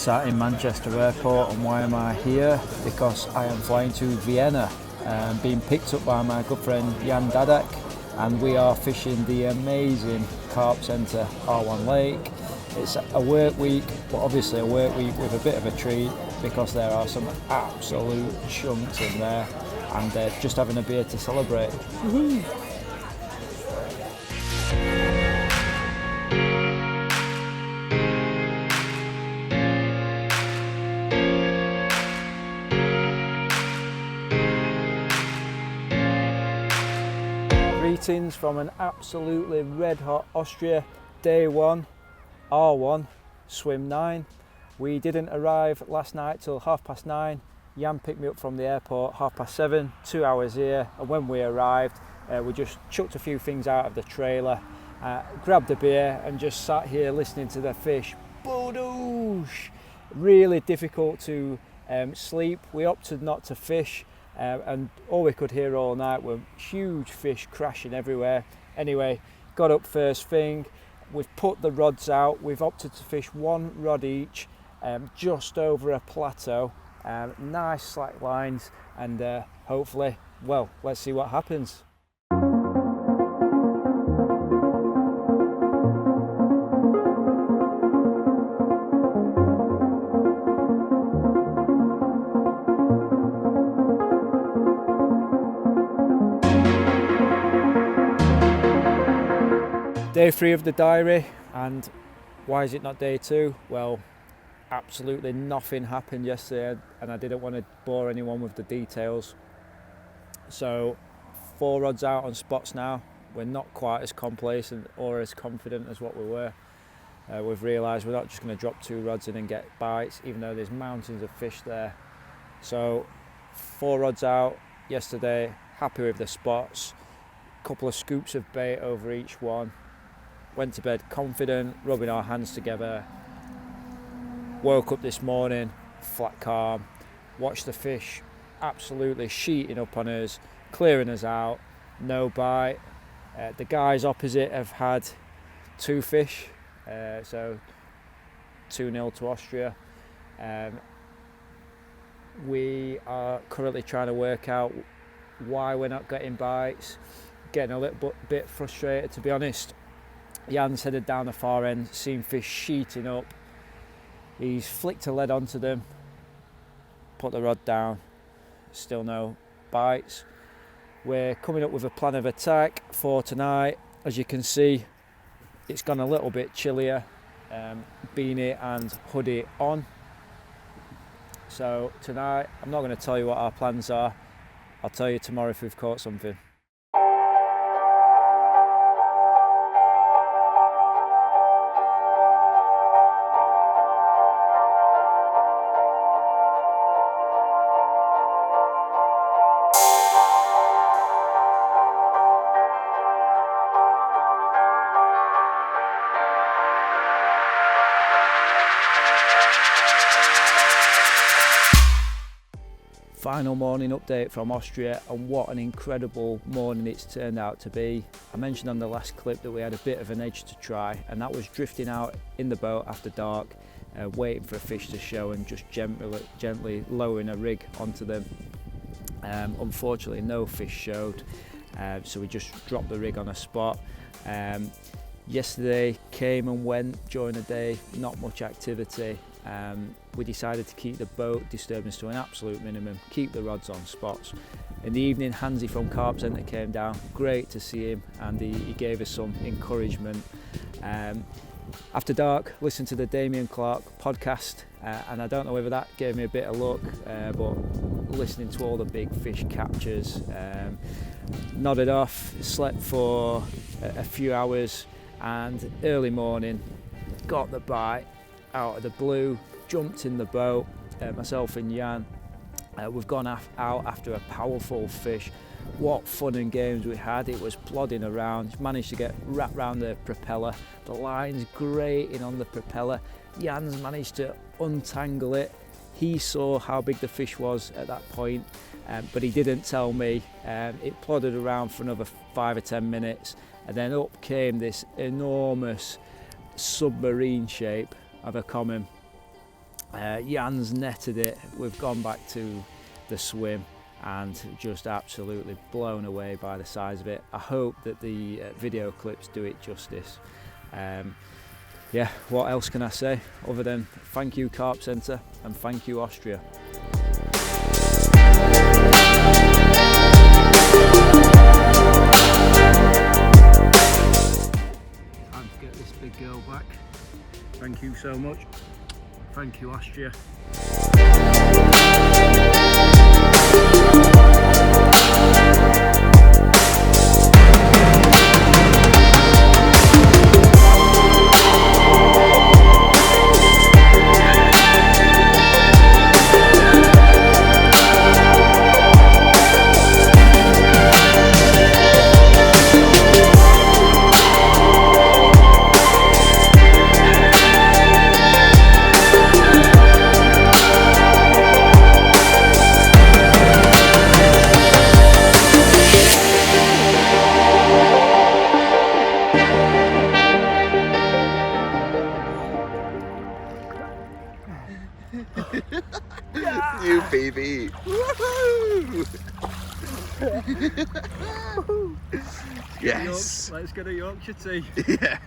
sat in Manchester Airport, and why am I here? Because I am flying to Vienna, being picked up by my good friend Dadak, and we are fishing the amazing Carp Centre R1 Lake. It's a work week, but obviously a work week with a bit of a treat because there are some absolute chunks in there, and just having a beer to celebrate. Woohoo! Greetings from an absolutely red hot Austria, day one, R1, swim 9. We didn't arrive last night till 9:30. Jan picked me up from the airport 7:30, 2 hours here, and when we arrived we just chucked a few things out of the trailer, grabbed a beer and just sat here listening to the fish. Boodoosh! Really difficult to sleep. We opted not to fish. And all we could hear all night were huge fish crashing everywhere. Anyway, got up first thing, we've put the rods out, we've opted to fish one rod each, just over a plateau, nice slack lines, and hopefully, well, let's see what happens. Day 3 of the diary, and why is it not day 2? Well, absolutely nothing happened yesterday, and I didn't want to bore anyone with the details. So 4 rods out on spots now. We're not quite as complacent or as confident as what we were. We've realised we're not just going to drop 2 rods in and get bites, even though there's mountains of fish there. So 4 rods out yesterday, happy with the spots. Couple of scoops of bait over each one. Went to bed confident, rubbing our hands together. Woke up this morning, flat calm. Watched the fish absolutely sheeting up on us, clearing us out, no bite. The guys opposite have had 2 fish, so 2-0 to Austria. We are currently trying to work out why we're not getting bites. Getting a little bit frustrated, to be honest. Jan's headed down the far end, seen fish sheeting up. He's flicked a lead onto them, put the rod down, still no bites. We're coming up with a plan of attack for tonight. As you can see, it's gone a little bit chillier, beanie and hoodie on. So tonight, I'm not going to tell you what our plans are. I'll tell you tomorrow if we've caught something. Final morning update from Austria, and what an incredible morning it's turned out to be. I mentioned on the last clip that we had a bit of an edge to try, and that was drifting out in the boat after dark, waiting for a fish to show and just gently lowering a rig onto them. Unfortunately no fish showed, so we just dropped the rig on a spot. Yesterday came and went during the day, not much activity. We decided to keep the boat disturbance to an absolute minimum, keep the rods on spots. In the evening, Hansi from Carp Centre came down, great to see him, and he gave us some encouragement. After dark, listened to the Damien Clark podcast, and I don't know whether that gave me a bit of luck, but listening to all the big fish captures, nodded off, slept for a few hours, and early morning, got the bite out of the blue, jumped in the boat, myself and Jan. We've gone out after a powerful fish. What fun and games we had. It was plodding around, managed to get wrapped around the propeller, the line's grating on the propeller. Jan's managed to untangle it. He saw how big the fish was at that point, but he didn't tell me. It plodded around for another 5 or 10 minutes, and then up came this enormous submarine shape of a common. Jan's netted it. We've gone back to the swim and just absolutely blown away by the size of it. I hope that the video clips do it justice. Yeah, what else can I say other than thank you Carp Centre and thank you Austria. Time to get this big girl back. Thank you so much. Thank you Austria. You baby! Woohoo! Yes! Let's get a Yorkshire tea. Yeah.